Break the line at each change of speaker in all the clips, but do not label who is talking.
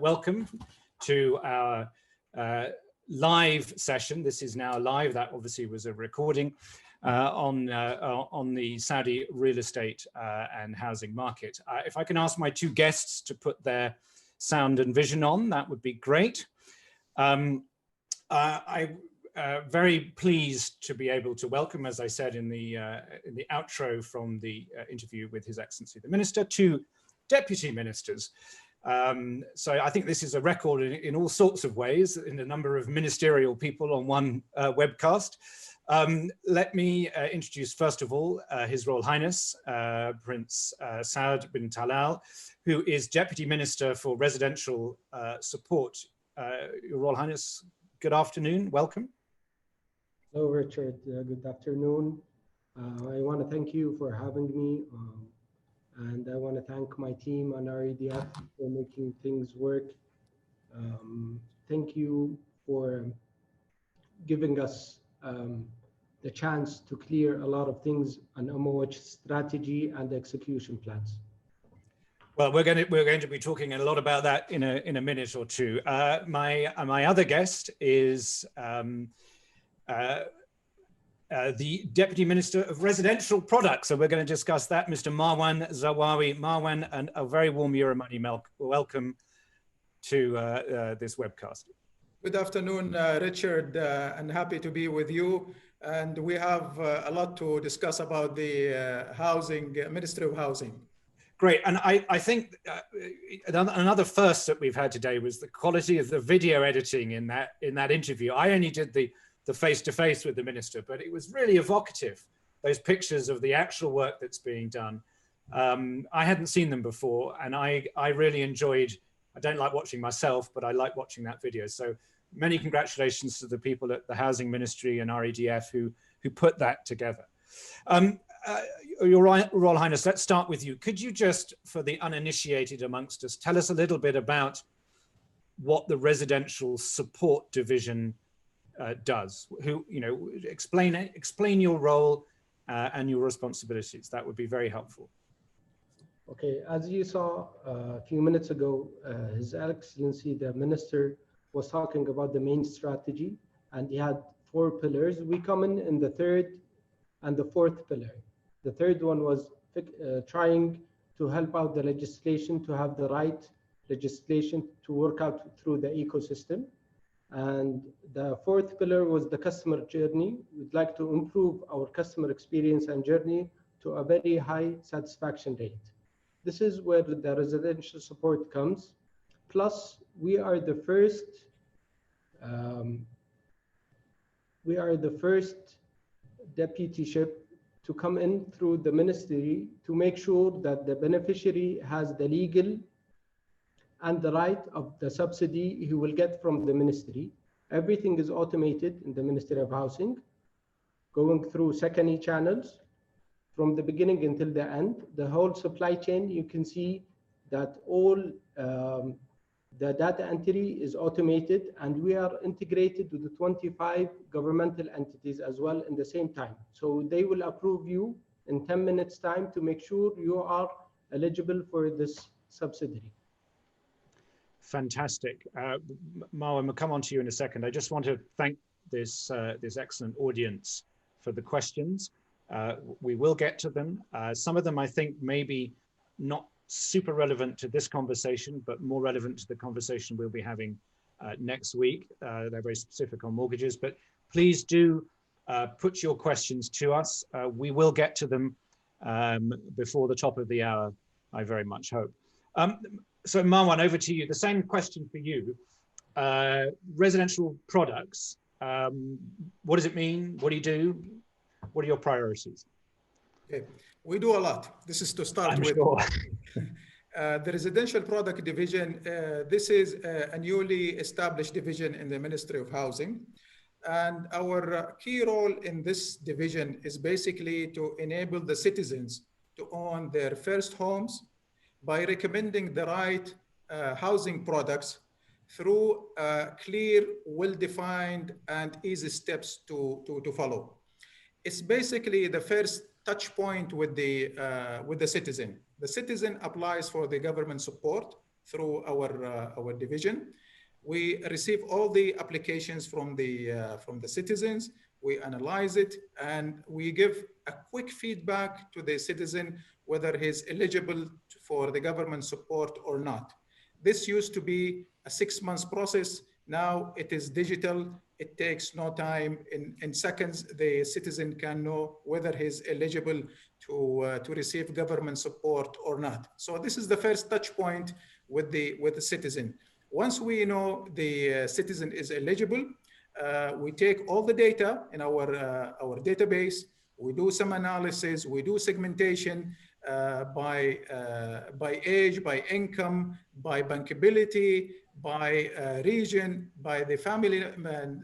welcome to our live session. This is now live. That obviously was a recording on the Saudi real estate and housing market. If I can ask my two guests to put their sound and vision on, that would be great. I'm very pleased to be able to welcome, as I said in the outro from the interview with His Excellency the Minister, two deputy ministers. So I think this is a record in all sorts of ways, in a number of ministerial people on one webcast. Let me introduce, first of all, His Royal Highness, Prince Saud bin Talal, who is Deputy Minister for Residential Support. Your Royal Highness, good afternoon, welcome.
Hello, Richard, good afternoon. I want to thank you for having me. And I want to thank my team on REDF for making things work. Thank you for giving us the chance to clear a lot of things on MOH strategy and execution plans.
Well, we're going to be talking a lot about that in a minute or two. My other guest is the Deputy Minister of Residential Products. So we're going to discuss that, Mr. Marwan Zawawi. Marwan, and a very warm Euromani welcome to this webcast.
Good afternoon, Richard, and happy to be with you. And we have a lot to discuss about the Ministry of Housing.
Great, and I think another first that we've had today was the quality of the video editing in that interview. I only did the face-to-face with the minister, but it was really evocative, those pictures of the actual work that's being done. I hadn't seen them before, and I really enjoyed, I don't like watching myself, but I like watching that video. So many congratulations to the people at the Housing Ministry and REDF who put that together. Your Royal Highness, let's start with you. Could you just, for the uninitiated amongst us, tell us a little bit about what the Residential Support Division does? Explain your role and your responsibilities. That would be very helpful.
Okay, as you saw a few minutes ago, His Excellency the Minister was talking about the main strategy, and he had 4 pillars. We come in the third and the fourth pillar. The third one was trying to help out the legislation to have the right legislation to work out through the ecosystem. And the fourth pillar was the customer journey. We'd like to improve our customer experience and journey to a very high satisfaction rate. This is where the residential support comes. Plus, we are the first deputyship to come in through the ministry to make sure that the beneficiary has the legal and the right of the subsidy he will get from the ministry. Everything is automated in the Ministry of Housing, going through secondary channels from the beginning until the end. The whole supply chain, you can see that all the data entry is automated, and we are integrated with the 25 governmental entities as well in the same time. So they will approve you in 10 minutes time to make sure you are eligible for this subsidy.
Fantastic. Marwan, we'll come on to you in a second. I just want to thank this excellent audience for the questions. We will get to them. Some of them, I think, maybe not super relevant to this conversation, but more relevant to the conversation we'll be having next week. They're very specific on mortgages, but please do put your questions to us. We will get to them before the top of the hour, I very much hope. So Marwan, over to you. The same question for you. Residential products, what does it mean? What do you do? What are your priorities?
Okay. We do a lot. This is to start with.
Sure.
The Residential Product Division, this is a newly established division in the Ministry of Housing. And our key role in this division is basically to enable the citizens to own their first homes by recommending the right housing products through clear, well-defined, and easy steps to follow. It's basically the first touch point with the citizen. The citizen applies for the government support through our division. We receive all the applications from the citizens. We analyze it and we give a quick feedback to the citizen whether he's eligible for the government support or not. This used to be a 6-month process. Now it is digital. It takes no time. In seconds, the citizen can know whether he's eligible to receive government support or not. So this is the first touch point with the citizen. Once we know the citizen is eligible, we take all the data in our database. We do some analysis. We do segmentation by age, by income, by bankability, by region, by the family,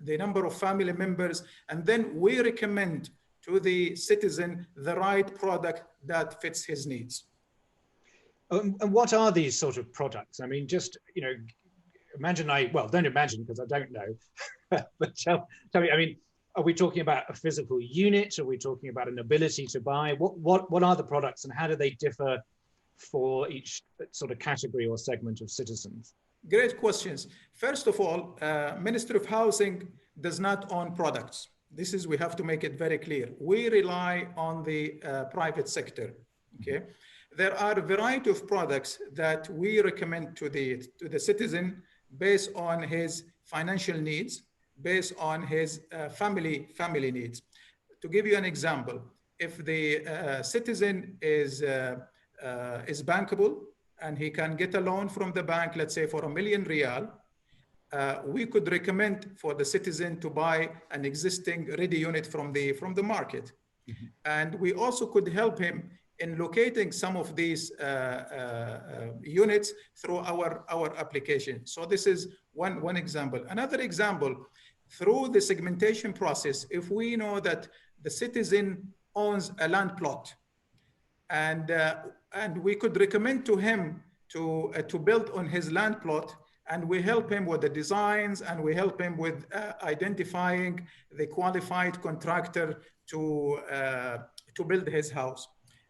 the number of family members, and then we recommend to the citizen the right product that fits his needs.
And what are these sort of products? I mean, just, imagine don't imagine because I don't know, but tell me, I mean, are we talking about a physical unit? Are we talking about an ability to buy? What are the products and how do they differ for each sort of category or segment of citizens?
Great questions. First of all, Ministry of Housing does not own products. We have to make it very clear. We rely on the private sector, okay? There are a variety of products that we recommend to the citizen based on his financial needs, based on his family needs. To give you an example, if the citizen is bankable and he can get a loan from the bank, let's say for ₦1 million, we could recommend for the citizen to buy an existing ready unit from the market. Mm-hmm. And we also could help him in locating some of these units through our application. So this is one example. Another example, through the segmentation process, if we know that the citizen owns a land plot, and we could recommend to him to build on his land plot, and we help him with the designs, and we help him with identifying the qualified contractor to build his house.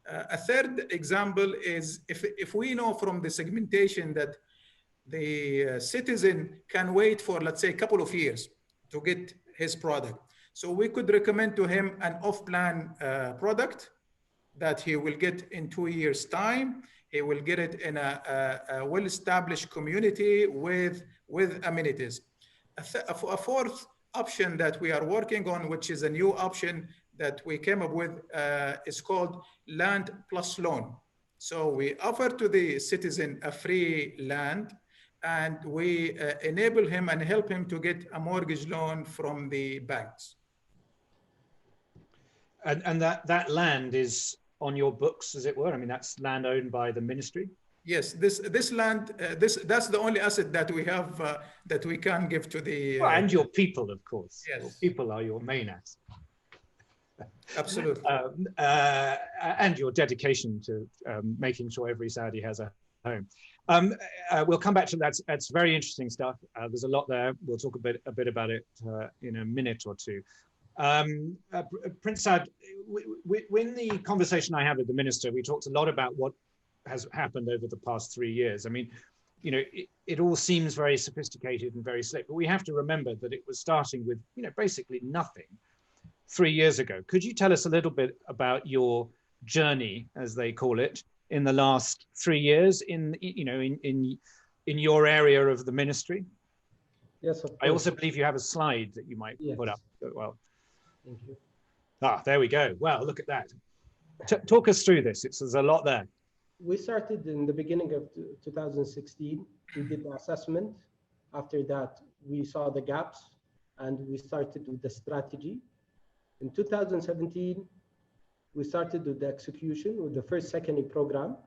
A third example is if we know from the segmentation that the citizen can wait for, let's say, a couple of years to get his product. So we could recommend to him an off-plan product that he will get in 2 years' time. He will get it in a well-established community with amenities. A fourth option that we are working on, which is a new option that we came up with, is called Land Plus Loan. So we offer to the citizen a free land, and we enable him and help him to get a mortgage loan from the banks.
And that land is on your books, as it were? I mean, that's land owned by the ministry?
Yes, this land, that's the only asset that we have that we can give to the...
Well, and your people, of course.
Yes.
Your people are your main asset.
Absolutely.
And your dedication to making sure every Saudi has a home. We'll come back to that. That's very interesting stuff. There's a lot there. We'll talk a bit about it in a minute or two. Prince Saud, in the conversation I had with the minister, we talked a lot about what has happened over the past 3 years. I mean, it all seems very sophisticated and very slick, but we have to remember that it was starting with, basically nothing 3 years ago. Could you tell us a little bit about your journey, as they call it, in the last 3 years in your area of the ministry?
Yes, of course.
I also believe you have a slide that you might put up. Well,
thank you.
There we go. Well, look at that. Talk us through this. There's a lot there.
We started in the beginning of 2016. We did the assessment. After that, we saw the gaps and we started with the strategy. In 2017, we started with the execution with the first secondary program,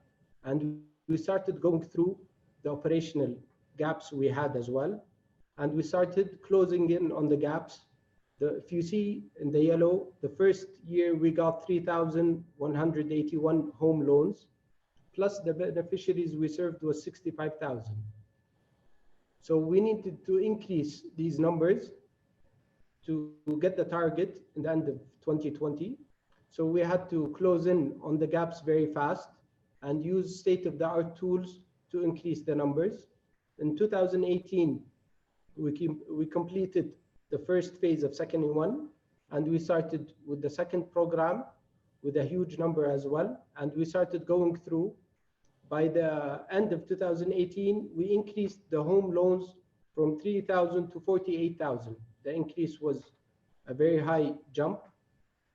and we started going through the operational gaps we had as well. And we started closing in on the gaps. If you see in the yellow, the first year we got 3,181 home loans, plus the beneficiaries we served was 65,000. So we needed to increase these numbers to get the target in the end of 2020. So we had to close in on the gaps very fast and use state-of-the-art tools to increase the numbers. In 2018, we completed the first phase of Second in One, and we started with the second program with a huge number as well. And we started going through. By the end of 2018, we increased the home loans from 3,000 to 48,000. The increase was a very high jump.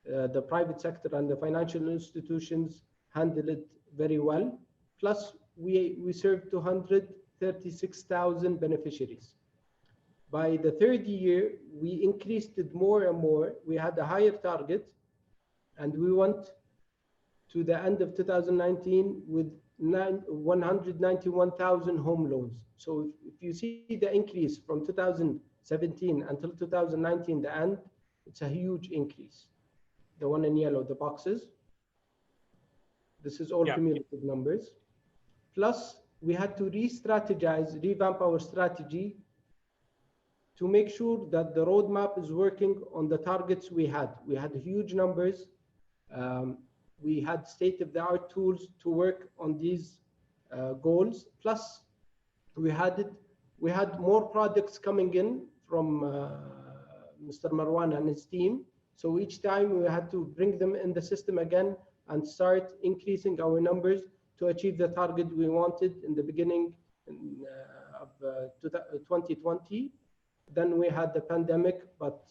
The private sector and the financial institutions handled it very well. Plus, we served 236,000 beneficiaries. By the third year, we increased it more and more. We had a higher target, and we went to the end of 2019 with 191,000 home loans. So if you see the increase from 2017 until 2019, the end, it's a huge increase. The one in yellow, the boxes. This is all cumulative numbers. Plus, we had to re-strategize, revamp our strategy to make sure that the roadmap is working on the targets we had. We had huge numbers. We had state-of-the-art tools to work on these goals. Plus, we had more products coming in from Mr. Marwan and his team. So each time we had to bring them in the system again and start increasing our numbers to achieve the target we wanted in the beginning of 2020. Then we had the pandemic, but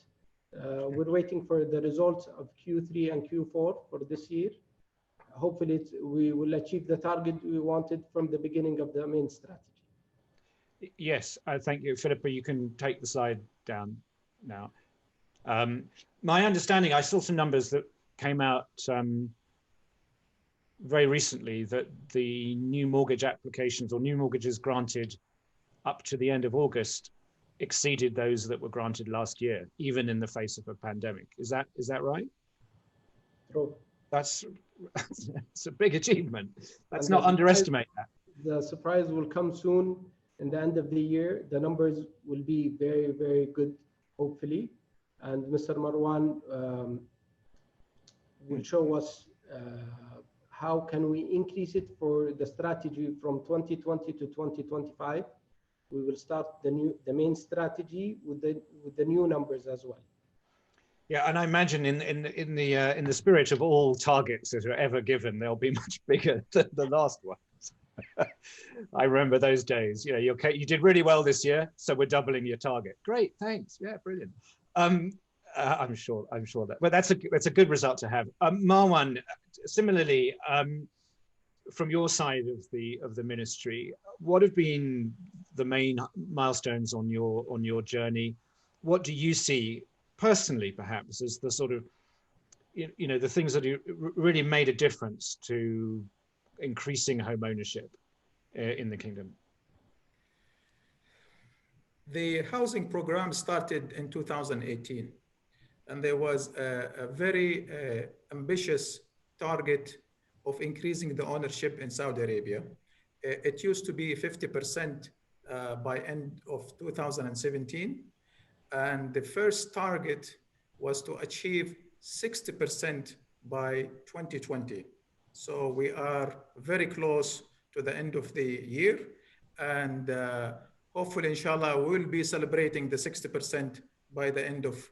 we're waiting for the results of Q3 and Q4 for this year. Hopefully, we will achieve the target we wanted from the beginning of the main strategy.
Yes, thank you. Philippa, you can take the slide down now. My understanding, I saw some numbers that came out very recently that the new mortgage applications or new mortgages granted up to the end of August exceeded those that were granted last year, even in the face of a pandemic. Is that right?
True.
That's a big achievement. Let's not underestimate that.
The surprise will come soon. In the end of the year, the numbers will be very, very good, hopefully. And Mr. Marwan will show us how can we increase it for the strategy from 2020 to 2025. We will start the main strategy with the new numbers as well.
Yeah, and I imagine in the spirit of all targets that are ever given, they'll be much bigger than the last ones. I remember those days. You know, you did really well this year, so we're doubling your target. Great, thanks. Yeah, brilliant. I'm sure that. But that's a good result to have. Marwan, similarly, from your side of the ministry, what have been the main milestones on your journey? What do you see personally, perhaps, as the sort of, you know, the things that really made a difference to increasing home ownership in the kingdom?
The housing program started in 2018, and there was a very ambitious target of increasing the ownership in Saudi Arabia. It used to be 50% by end of 2017. And the first target was to achieve 60% by 2020. So we are very close to the end of the year. And hopefully, inshallah, we'll be celebrating the 60% by the end of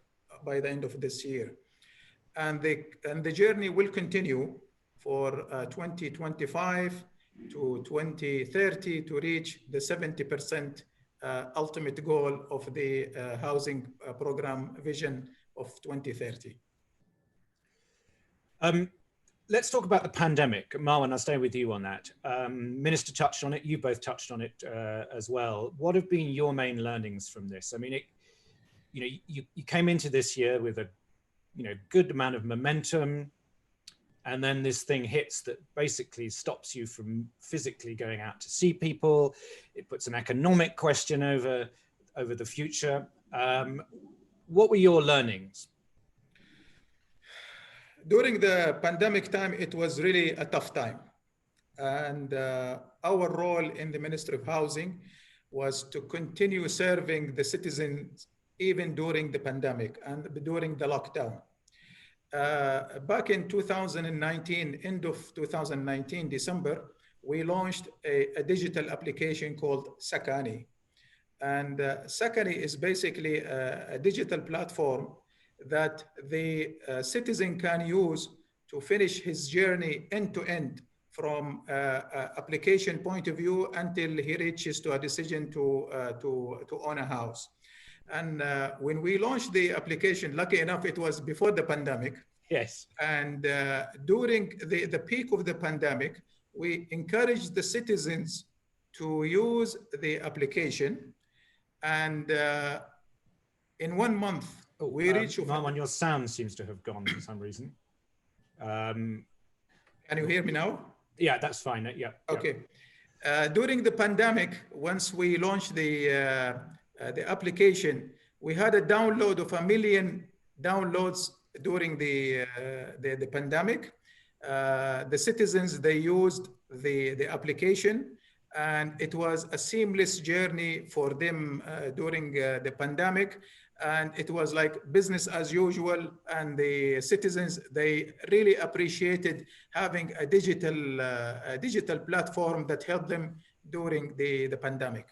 this year. And the journey will continue for 2025 to 2030 to reach the 70% ultimate goal of the housing program vision of 2030.
Let's talk about the pandemic. Marwan, I'll stay with you on that. Minister touched on it. You both touched on it as well. What have been your main learnings from this? I mean, you came into this year with a good amount of momentum, and then this thing hits that basically stops you from physically going out to see people. It puts an economic question over the future. What were your learnings?
During the pandemic time, it was really a tough time. And our role in the Ministry of Housing was to continue serving the citizens even during the pandemic and during the lockdown. Back in 2019, end of 2019, December, we launched a digital application called Sakani. And Sakani is basically a digital platform that the citizen can use to finish his journey end to end from application point of view until he reaches to a decision to own a house. And when we launched the application, lucky enough, it was before the pandemic.
Yes.
And during the peak of the pandemic, we encouraged the citizens to use the application. And in 1 month, we reached...
Marwan, your sound seems to have gone for some reason.
Can you hear me now?
Yeah, that's fine. Yeah.
Okay. During the pandemic, once we launched the application, we had a download of 1 million downloads during the pandemic. The citizens, they used the application, and it was a seamless journey for them during the pandemic. And it was like business as usual. And the citizens, they really appreciated having a digital platform that helped them during the pandemic.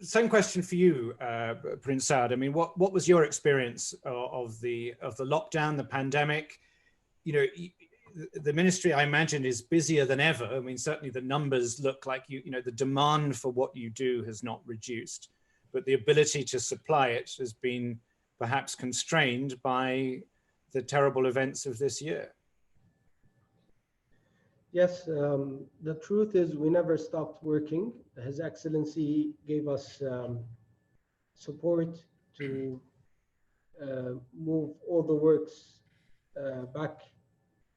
Same question for you, Prince Saud. I mean, what was your experience of the lockdown, the pandemic? You know, the ministry, I imagine, is busier than ever. I mean, certainly the numbers look like the demand for what you do has not reduced, but the ability to supply it has been perhaps constrained by the terrible events of this year.
Yes, the truth is we never stopped working. His Excellency gave us support to move all the works back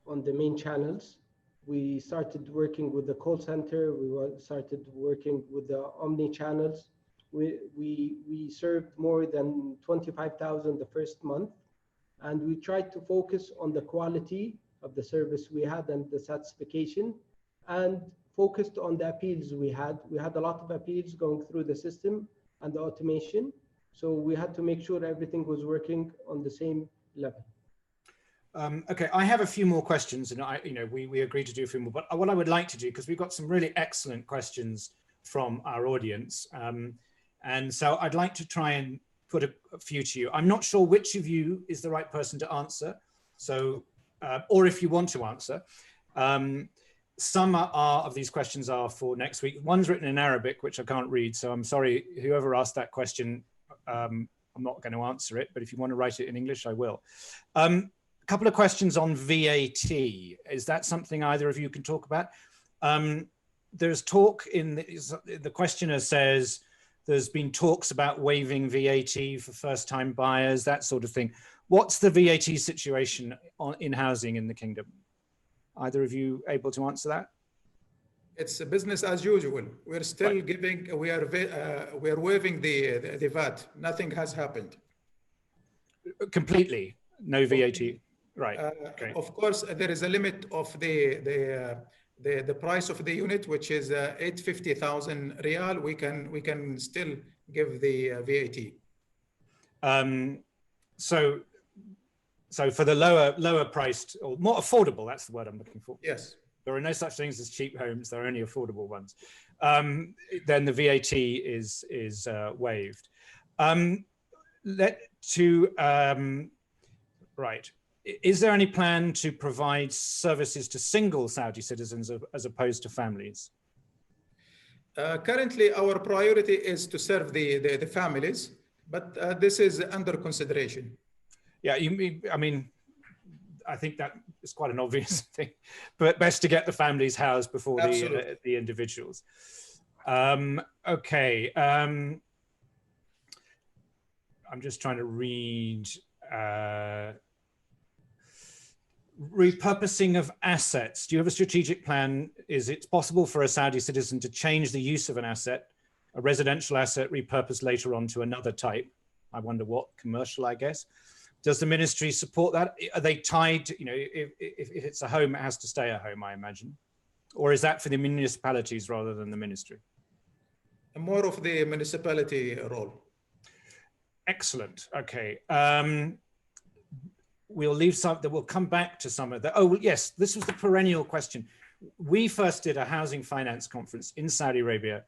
on the main channels. We started working with the call center. We started working with the omni channels. We served more than 25,000 the first month, and we tried to focus on the quality of the service we had and the satisfaction, and focused on the appeals we had. We had a lot of appeals going through the system and the automation. So we had to make sure everything was working on the same level.
Okay, I have a few more questions, and we agreed to do a few more, but what I would like to do, because we've got some really excellent questions from our audience, and so I'd like to try and put a few to you. I'm not sure which of you is the right person to answer, so or if you want to answer. Some of these questions are for next week. One's written in Arabic, which I can't read, so I'm sorry, whoever asked that question, I'm not going to answer it, but if you want to write it in English, I will. A couple of questions on VAT. Is that something either of you can talk about? There's talk the questioner says there's been talks about waiving VAT for first-time buyers, that sort of thing. What's the VAT situation in housing in the kingdom? Either of you able to answer that?
It's a business as usual. We're still giving, we are waiving the VAT. Nothing has happened.
Completely, no VAT. Right. Okay.
Of course, there is a limit of the price of the unit, which is 850,000 riyal. We can still give the VAT.
So for the lower priced or more affordable, that's the word I'm looking for.
Yes.
There are no such things as cheap homes. There are only affordable ones. Then the VAT is waived. Right. Is there any plan to provide services to single Saudi citizens as opposed to families?
Currently, our priority is to serve the families, but this is under consideration.
Yeah, I mean, I think that is quite an obvious thing, but best to get the families housed before the individuals. Okay. I'm just trying to read. Repurposing of assets. Do you have a strategic plan? Is it possible for a Saudi citizen to change the use of an asset, a residential asset, repurposed later on to another type? I wonder what, commercial, I guess. Does the ministry support that? Are they tied to, if it's a home, it has to stay a home, I imagine? Or is that for the municipalities rather than the ministry?
More of the municipality role.
Excellent. Okay. We'll leave some, we'll come back to some of that. Oh, yes, this was the perennial question. we first did a housing finance conference in Saudi Arabia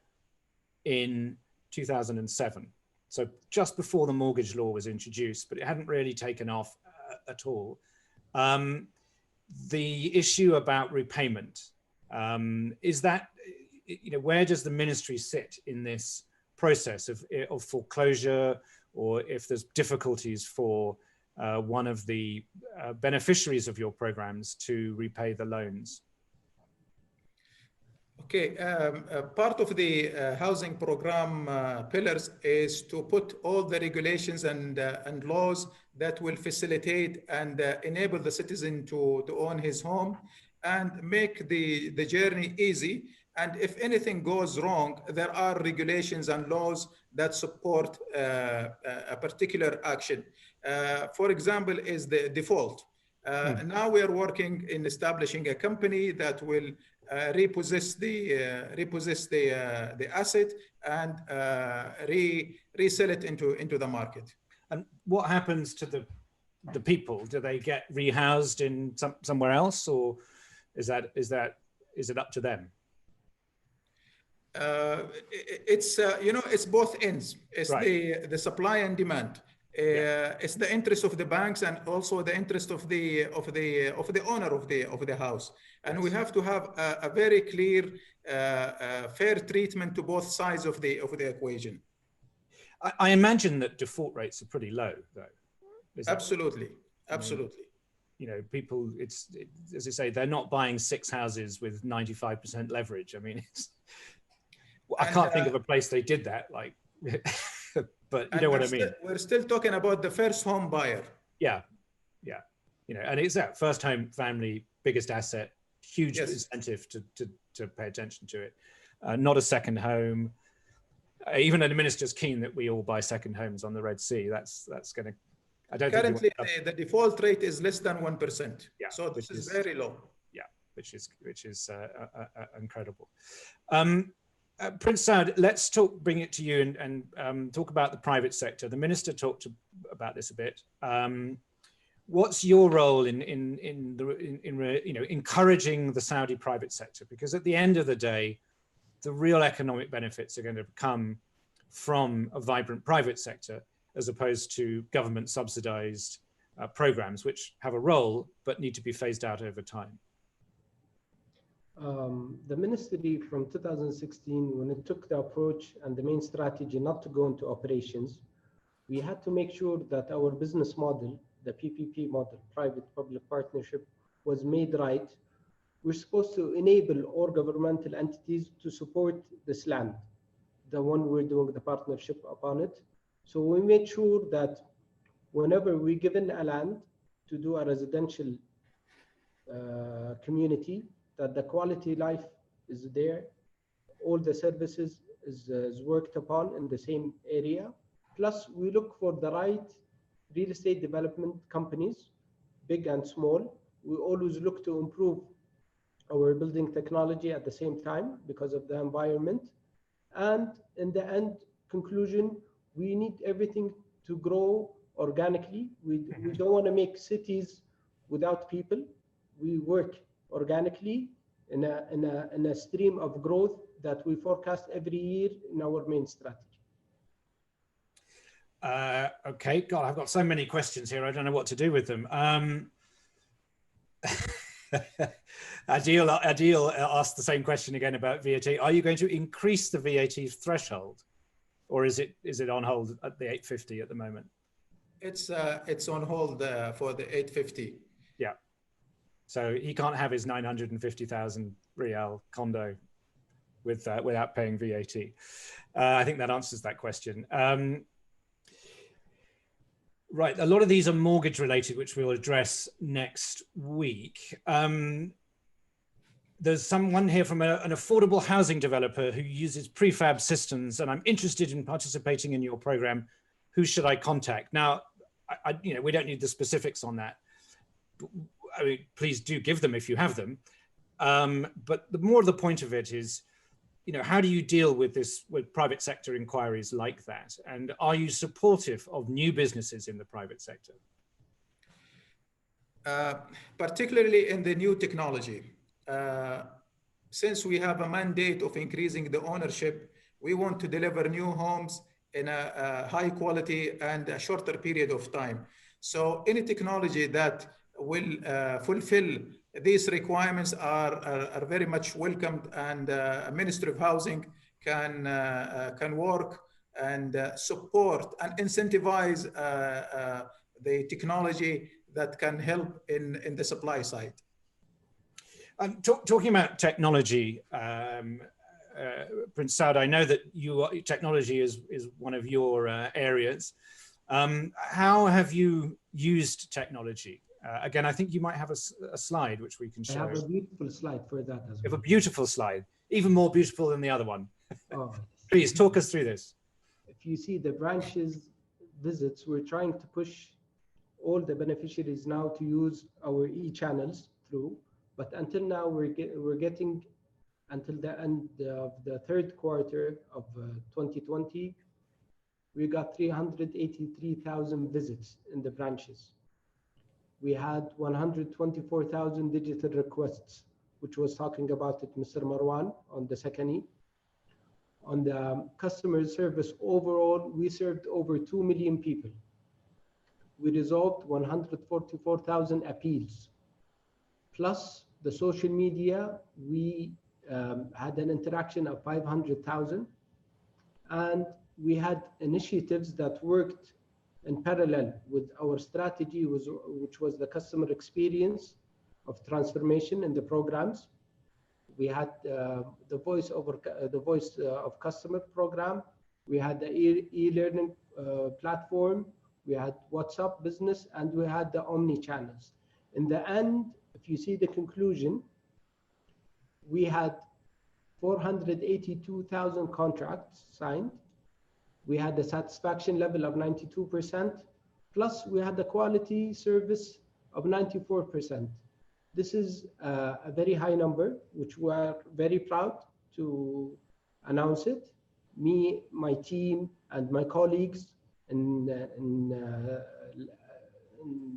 in 2007. So just before the mortgage law was introduced, but it hadn't really taken off at all. The issue about repayment, is that, where does the ministry sit in this process of foreclosure, or if there's difficulties for one of the beneficiaries of your programs to repay the loans?
Okay, part of the housing program pillars is to put all the regulations and laws that will facilitate and enable the citizen to own his home and make the journey easy. And if anything goes wrong, there are regulations and laws that support a particular action. For example, is the default. Now we are working in establishing a company that will repossess the asset and resell it into the market.
And what happens to the people? Do they get rehoused in somewhere else, or is it up to them?
It's both ends. It's right. the supply and demand. It's the interest of the banks and also the interest of the owner of the house, and we have to have a very clear, fair treatment to both sides of the equation.
I imagine that default rates are pretty low, though.
Absolutely.
People, as I say, they're not buying 6 houses with 95% leverage. I mean, I can't think of a place they did that, like. But you know what I mean.
We're still talking about the first home buyer.
Yeah. And it's that first home family, biggest asset, huge incentive to pay attention to it. Not a second home. Even though the minister's keen that we all buy second homes on the Red Sea, that's going to. I don't
currently the default rate is less than 1%.
Yeah,
so this is very low.
Yeah, which is incredible. Prince Saud, let's bring it to you and talk about the private sector. The minister talked about this a bit. What's your role in encouraging the Saudi private sector? Because at the end of the day, the real economic benefits are going to come from a vibrant private sector, as opposed to government subsidized programs, which have a role but need to be phased out over time.
The ministry from 2016, when it took the approach and the main strategy not to go into operations, we had to make sure that our business model, the PPP model, private-public partnership, was made right. We're supposed to enable all governmental entities to support this land, the one we're doing the partnership upon it. So we made sure that whenever we're given a land to do a residential community, that the quality life is there, all the services is worked upon in the same area. Plus, we look for the right real estate development companies, big and small. We always look to improve our building technology at the same time because of the environment. And in the end conclusion, we need everything to grow organically. We don't want to make cities without people. We work organically in a stream of growth that we forecast every year in our main strategy.
Okay, God, I've got so many questions here. I don't know what to do with them. Adil asked the same question again about VAT. Are you going to increase the VAT threshold, or is it on hold at the 850 at the moment?
It's on hold for the 850.
Yeah. So he can't have his 950,000 Riyal condo without paying VAT. I think that answers that question. Right, a lot of these are mortgage related, which we'll address next week. There's someone here from an affordable housing developer who uses prefab systems, and I'm interested in participating in your program. Who should I contact? Now, we don't need the specifics on that. I mean, please do give them if you have them. But the more of the point of it is, how do you deal with private sector inquiries like that? And are you supportive of new businesses in the private sector?
Particularly in the new technology. since we have a mandate of increasing the ownership, we want to deliver new homes in a high quality and a shorter period of time. So any technology that will fulfill these requirements are very much welcomed, and Ministry of Housing can work and support and incentivize the technology that can help in the supply side.
Talking about technology, Prince Saud, I know that technology is one of your areas. How have you used technology? Again, I think you might have a slide which we can show.
I have a beautiful slide for that as well.
You have a beautiful slide, even more beautiful than the other one.
Oh.
Please talk us through this.
If you see the branches visits, we're trying to push all the beneficiaries now to use our e-channels through, but until now we're getting until the end of the third quarter of 2020, we got 383,000 visits in the branches. We had 124,000 digital requests, which was talking about it, Mr. Marwan, on the second. On the customer service overall, we served over 2 million people. We resolved 144,000 appeals. Plus the social media, we had an interaction of 500,000. And we had initiatives that worked in parallel with our strategy, which was the customer experience of transformation in the programs. We had the voice of customer program. We had the e-learning platform. We had WhatsApp business, and we had the omni channels. In the end, if you see the conclusion, we had 482,000 contracts signed. We had the satisfaction level of 92%, plus we had the quality service of 94%. This is a very high number, which we are very proud to announce it. Me, my team, and my colleagues in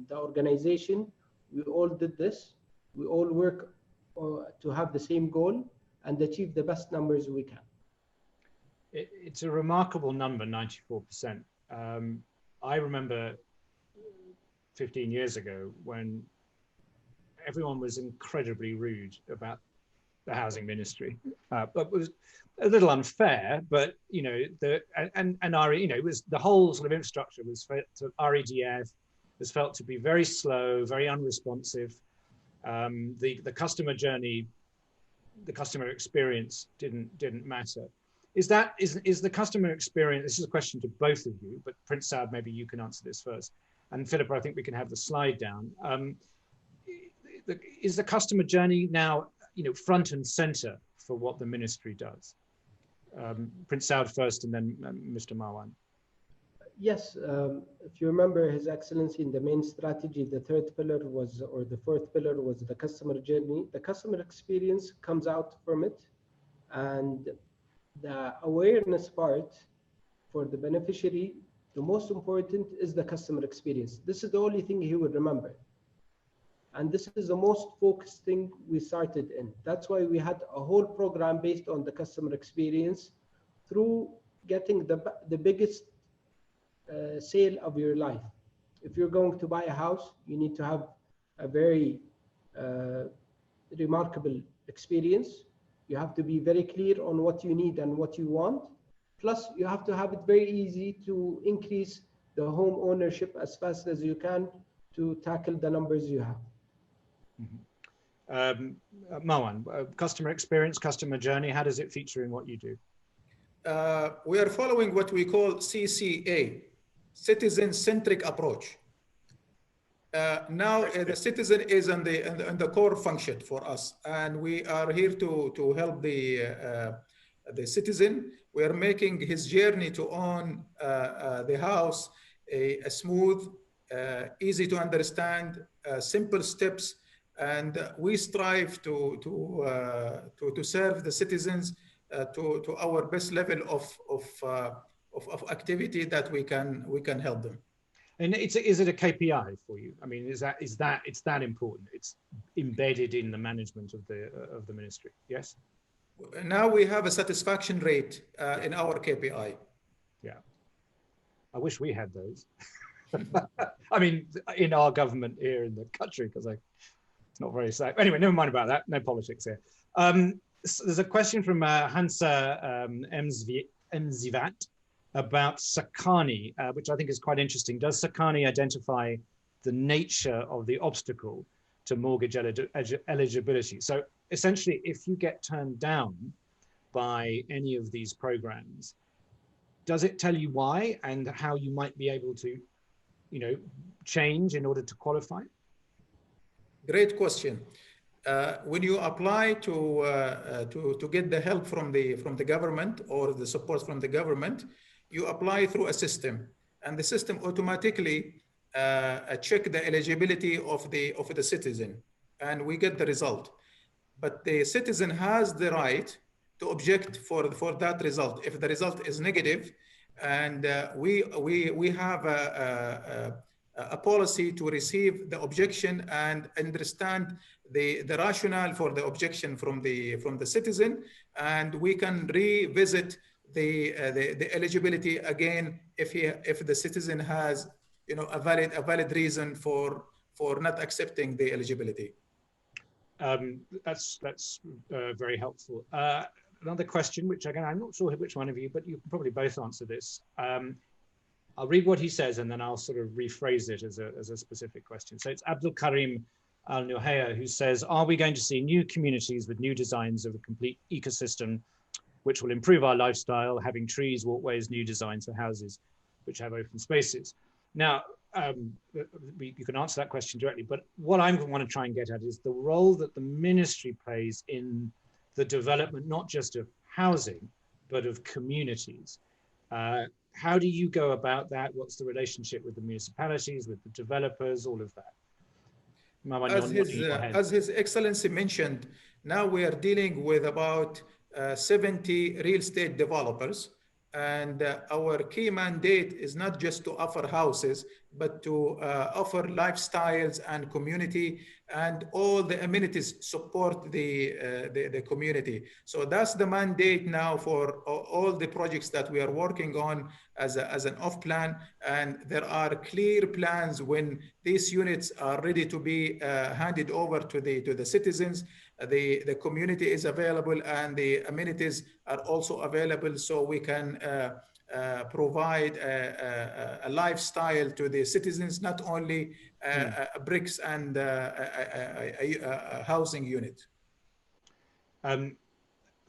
the organization, we all did this. We all work to have the same goal and achieve the best numbers we can.
It's a remarkable number, 94%. I remember 15 years ago when everyone was incredibly rude about the housing ministry, but was a little unfair. But you know, it was the whole sort of infrastructure was REDF was felt to be very slow, very unresponsive. The customer journey, the customer experience didn't matter. Is the customer experience? This is a question to both of you, but Prince Saud, maybe you can answer this first, and Philippa, I think we can have the slide down. Is the customer journey now, front and center for what the ministry does? Prince Saud first, and then Mr. Marwan.
Yes, if you remember, His Excellency, in the main strategy, the third pillar was, or the fourth pillar was the customer journey. The customer experience comes out from it, and the awareness part for the beneficiary, the most important is the customer experience. This is the only thing he would remember. And this is the most focused thing we started in. That's why we had a whole program based on the customer experience through getting the biggest sale of your life. If you're going to buy a house, you need to have a very remarkable experience. You have to be very clear on what you need and what you want. Plus, you have to have it very easy to increase the home ownership as fast as you can to tackle the numbers you have.
Marwan, customer experience, customer journey, how does it feature in what you do?
We are following what we call CCA, citizen-centric approach. Now the citizen is on the core function for us, and we are here to help the citizen. We are making his journey to own the house a smooth, easy to understand, simple steps, and we strive to serve the citizens to our best level of activity that we can help them.
And is it a KPI for you? I mean, it's that important? It's embedded in the management of the ministry. Yes.
Now we have a satisfaction rate in our KPI.
Yeah. I wish we had those. I mean, in our government here in the country, because it's not very safe. Anyway, never mind about that. No politics here. So there's a question from Hansa Mzivat about Sakani, which I think is quite interesting. Does Sakani identify the nature of the obstacle to mortgage eligibility? So essentially, if you get turned down by any of these programs, does it tell you why and how you might be able to, change in order to qualify?
Great question. When you apply to get the help from the government or the support from the government, you apply through a system, and the system automatically check the eligibility of the citizen, and we get the result. But the citizen has the right to object for that result. If the result is negative, and we have a policy to receive the objection and understand the rationale for the objection from the citizen, and we can revisit the eligibility again if the citizen has a valid reason for not accepting the eligibility.
That's very helpful. Another question, which again I'm not sure which one of you, but you can probably both answer this. I'll read what he says and then I'll sort of rephrase it as a specific question. So it's Abdul Karim Al Nuhaya who says, are we going to see new communities with new designs of a complete ecosystem which will improve our lifestyle, having trees, walkways, new designs for houses which have open spaces? Now, you can answer that question directly, but what I want to try and get at is the role that the ministry plays in the development, not just of housing, but of communities. How do you go about that? What's the relationship with the municipalities, with the developers, all of that? Marwan,
as His Excellency mentioned, now we are dealing with about 70 real estate developers. And our key mandate is not just to offer houses, but to offer lifestyles and community, and all the amenities support the community. So that's the mandate now for all the projects that we are working on as an off plan. And there are clear plans when these units are ready to be handed over to the citizens. The community is available and the amenities are also available, so we can provide a lifestyle to the citizens, not only bricks and a housing unit.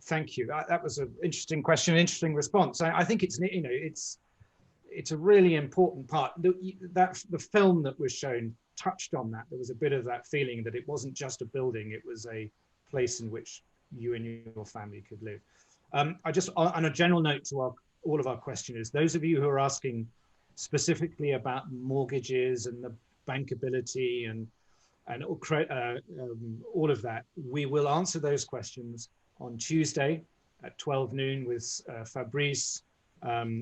Thank you. That was an interesting question, interesting response. I think it's a really important part. The film that was shown touched on that. There was a bit of that feeling that it wasn't just a building, it was a place in which you and your family could live. I just, on a general note to all of our questioners, those of you who are asking specifically about mortgages and the bankability and all of that, we will answer those questions on Tuesday at 12 noon with Fabrice,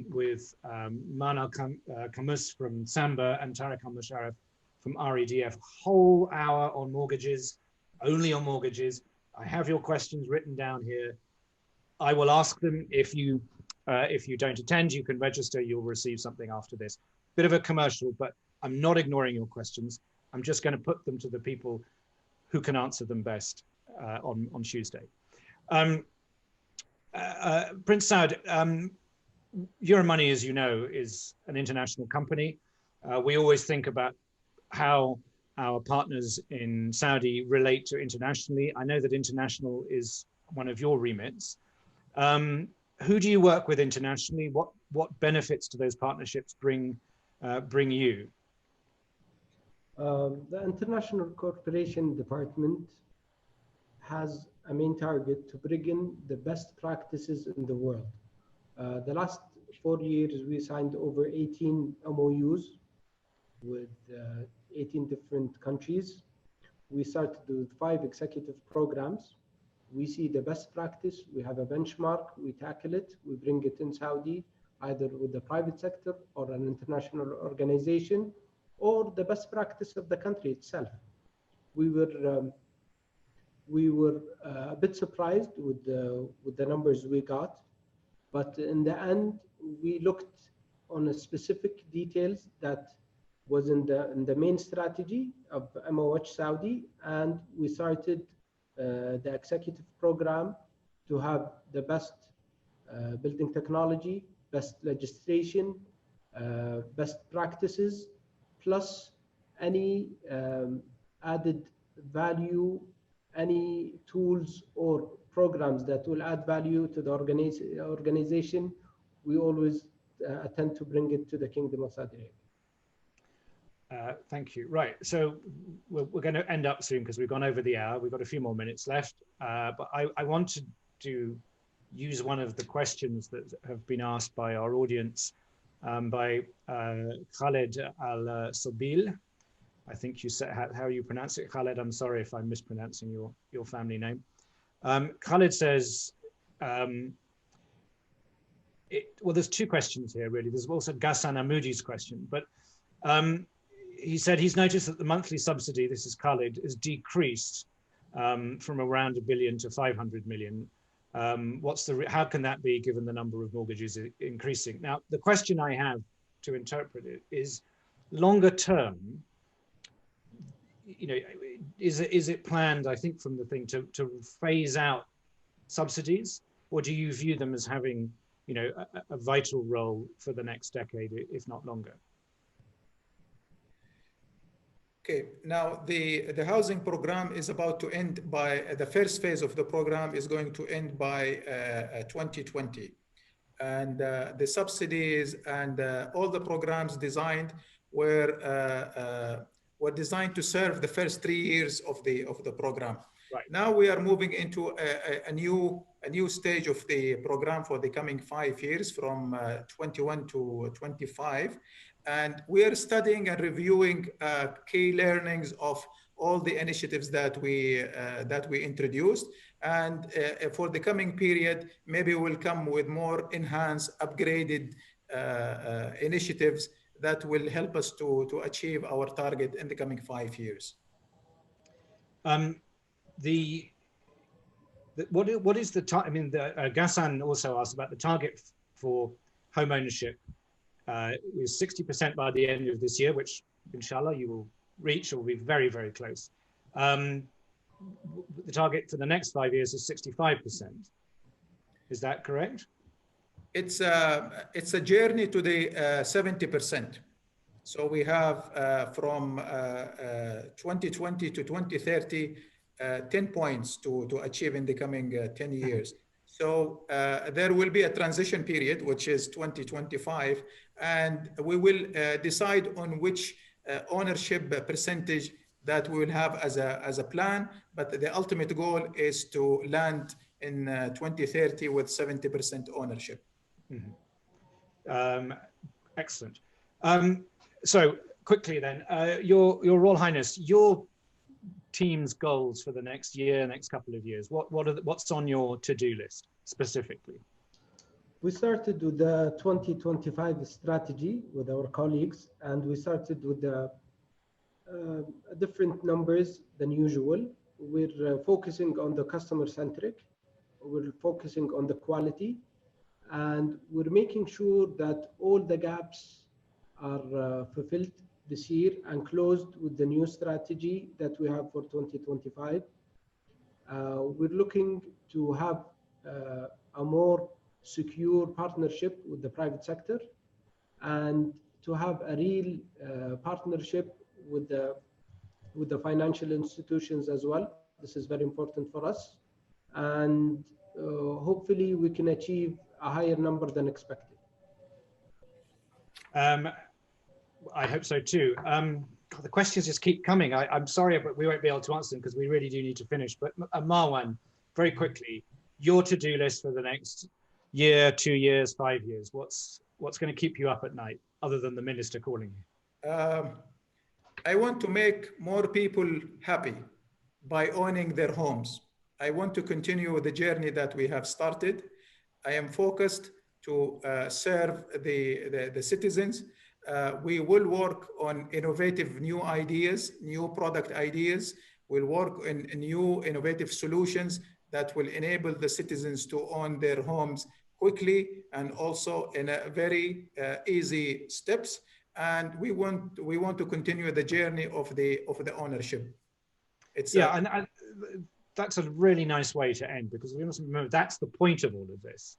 with Mana Kamus from Samba and Tariq Al-Musharraf from REDF. Whole hour on mortgages, only on mortgages. I have your questions written down here. I will ask them. If you don't attend, you can register. You'll receive something after this. Bit of a commercial, but I'm not ignoring your questions. I'm just going to put them to the people who can answer them best on Tuesday. Prince Saud, Euromoney, as you know, is an international company. We always think about how our partners in Saudi relate to internationally. I know that international is one of your remits. Who do you work with internationally? What benefits do those partnerships bring you?
The International Cooperation Department has a main target to bring in the best practices in the world. The last 4 years, we signed over 18 MOUs with 18 different countries. We started with 5 executive programs. We see the best practice, we have a benchmark, we tackle it, we bring it in Saudi, either with the private sector or an international organization, or the best practice of the country itself. We were a bit surprised with the numbers we got, but in the end, we looked on a specific details that was in the main strategy of MOH Saudi, and we started the executive program to have the best building technology, best legislation, best practices, plus any added value, any tools or programs that will add value to the organization. We always attempt to bring it to the Kingdom of Saudi Arabia.
Thank you. Right, so we're going to end up soon because we've gone over the hour. We've got a few more minutes left, but I wanted to use one of the questions that have been asked by our audience by Khaled Al-Saud. I think you said how you pronounce it, Khaled. I'm sorry if I'm mispronouncing your family name. Khaled says, well, there's two questions here, really. There's also Ghassan Amoudi's question, but he said he's noticed that the monthly subsidy, this is Khaled, is decreased from around 1 billion to 500 million. How can that be given the number of mortgages increasing? Now, the question I have to interpret it is longer term, you know, is it planned, I think from the thing, to phase out subsidies, or do you view them as having, you know, a vital role for the next decade, if not longer?
Okay, now the housing program is about to end by, the first phase of the program is going to end by 2020. And the subsidies and all the programs designed were designed to serve the first 3 years of the program.
Right.
Now we are moving into a new stage of the program for the coming 5 years, from 21 to 25. And we are studying and reviewing key learnings of all the initiatives that we introduced. And for the coming period, maybe we'll come with more enhanced, upgraded initiatives that will help us to achieve our target in the coming 5 years.
What is the target? I mean, Ghassan also asked about the target for home ownership. Is 60% by the end of this year, which inshallah you will reach, or will be very, very close. The target for the next 5 years is 65%. Is that correct?
It's a journey to the 70%. So we have from 2020 to 2030, 10 points to achieve in the coming 10 years. So there will be a transition period, which is 2025, and we will decide on which ownership percentage that we will have as a plan. But the ultimate goal is to land in 2030 with 70% ownership.
Mm-hmm. Excellent. So quickly then, Your Royal Highness, your team's goals for the next year, next couple of years, what's on your to-do list specifically?
We started with the 2025 strategy with our colleagues, and we started with the different numbers than usual. We're focusing on the customer-centric, we're focusing on the quality, and we're making sure that all the gaps are fulfilled this year and closed with the new strategy that we have for 2025. We're looking to have a more secure partnership with the private sector, and to have a real partnership with the financial institutions as well. This is very important for us, and hopefully we can achieve a higher number than expected.
I hope so too. God, the questions just keep coming. I'm sorry, but we won't be able to answer them because we really do need to finish. But Marwan, very quickly, your to-do list for the next year, 2 years, 5 years. What's going to keep you up at night, other than the minister calling you?
I want to make more people happy by owning their homes. I want to continue the journey that we have started. I am focused to serve the citizens. We will work on innovative new ideas, new product ideas. We'll work on new innovative solutions that will enable the citizens to own their homes quickly and also in a very easy steps. And we want to continue the journey of the ownership. It's
and that's a really nice way to end, because we must remember that's the point of all of this.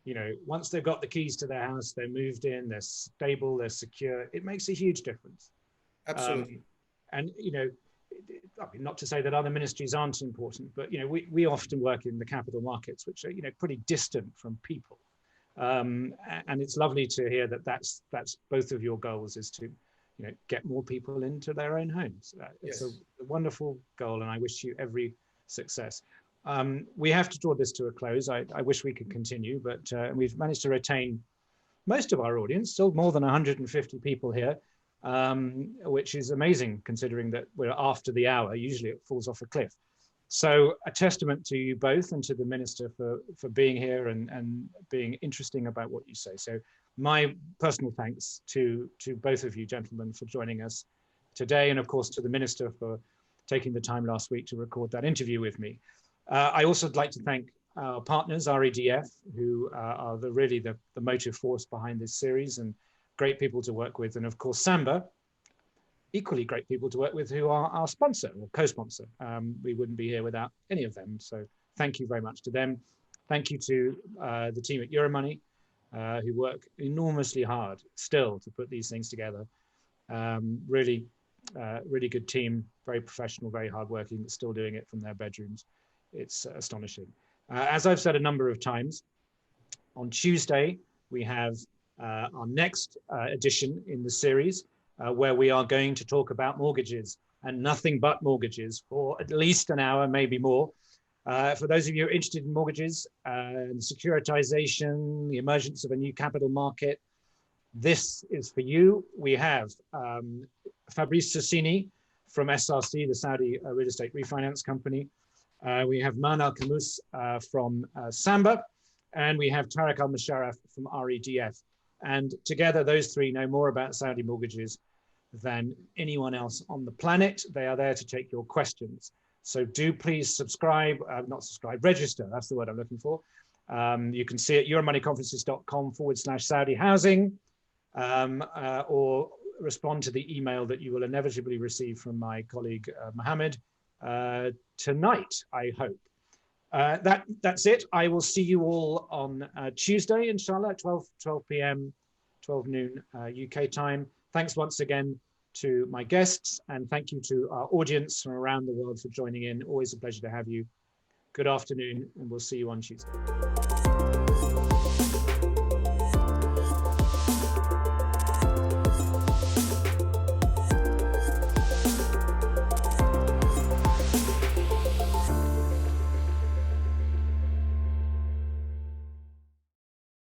You know, once they've got the keys to their house, they're moved in, they're stable, they're secure. It makes a huge difference.
Absolutely.
And, you know, I mean, not to say that other ministries aren't important, but, you know, we often work in the capital markets, which are, you know, pretty distant from people. And it's lovely to hear that that's both of your goals, is to, you know, get more people into their own homes. It's
Yes.
a wonderful goal, and I wish you every success. We have to draw this to a close. I wish we could continue, but we've managed to retain most of our audience, still more than 150 people here, which is amazing considering that we're after the hour. Usually it falls off a cliff. So a testament to you both and to the Minister for being here and being interesting about what you say. So my personal thanks to both of you gentlemen for joining us today, and of course to the Minister for taking the time last week to record that interview with me. I also would like to thank our partners, REDF, who are really the motive force behind this series, and great people to work with. And of course, Samba, equally great people to work with, who are our sponsor or co-sponsor. We wouldn't be here without any of them. So thank you very much to them. Thank you to the team at Euromoney, who work enormously hard still to put these things together. Really good team, very professional, very hardworking, but still doing it from their bedrooms. It's astonishing. As I've said a number of times, on Tuesday, we have our next edition in the series, where we are going to talk about mortgages and nothing but mortgages for at least an hour, maybe more. For those of you who are interested in mortgages and securitization, the emergence of a new capital market, this is for you. We have Fabrice Sassini from SRC, the Saudi real estate refinance company. We have Manal Kamus from Samba, and we have Tariq Al-Musharraf from REDF. And together, those three know more about Saudi mortgages than anyone else on the planet. They are there to take your questions. So do please subscribe, not subscribe, register. That's the word I'm looking for. You can see it at euromoneyconferences.com/Saudi housing, or respond to the email that you will inevitably receive from my colleague Mohammed tonight, I hope. That's it. I will see you all on Tuesday, inshallah, at 12 p.m., 12 noon UK time. Thanks once again to my guests, and thank you to our audience from around the world for joining in. Always a pleasure to have you. Good afternoon, and we'll see you on Tuesday.